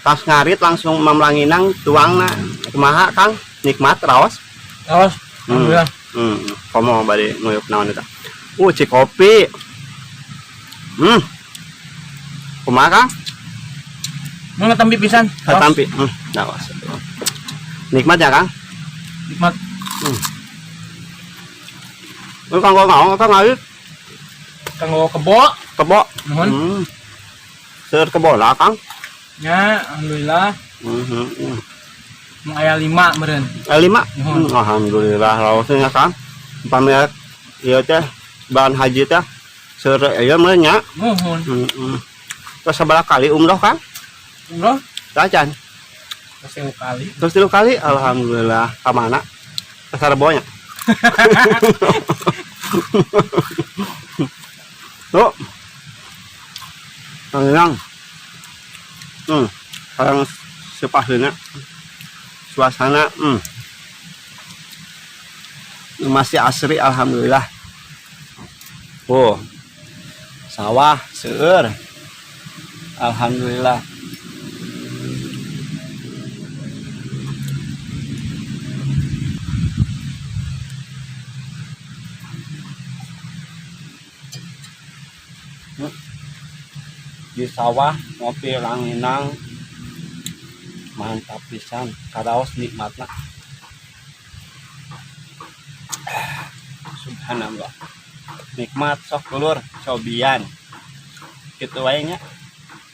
pas ngarit langsung mamlanginang tuang na kumaha Kang nikmat raos alhamdulillah. Komo bari nguyuk naon eta cik kopi kumaha Kang Mau tampi pisan. tampi raos nikmat ya Kang Nikmat. Kang ngomong Kang ngarit Kanggo kebo. kebo Nuhun. seur kebo lah Kang Ya, alhamdulillah. Mau aya 5 meureun. 5 alhamdulillah raosnya Kang pamir ieu teh bahan haji teh seur aya meureun nya Nuhun. terus sabaraha kali umroh Kang Umroh Racan kasih kali. terus 3 kali alhamdulillah ka mana ka Sarebo nya tuh tenang sekarang sepasnya suasana masih asri alhamdulillah sawah seueur alhamdulillah di sawah ngopi ranginang mantap pisan karaos nikmatna subhanallah nikmat sok dulur cobian kitu wae nya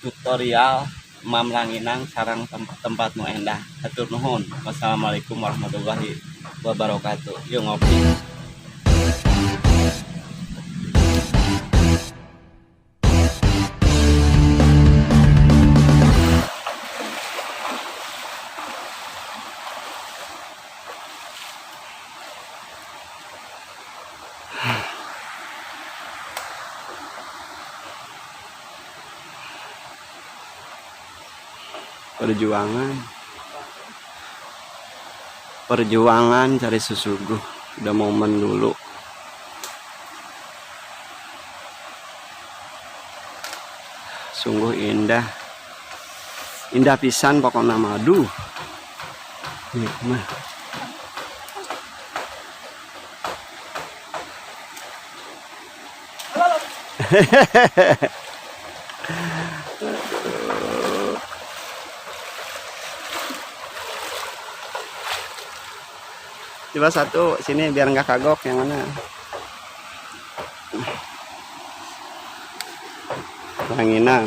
tutorial Mam Ranginang sareng tempat-tempat nu endah hatur nuhun wassalamualaikum warahmatullahi wabarakatuh yuk ngopi perjuangan cari sesuguh udah momen dulu sungguh indah pisan pokoknya madu nikmat coba satu sini biar nggak kagok yang mana Ranginang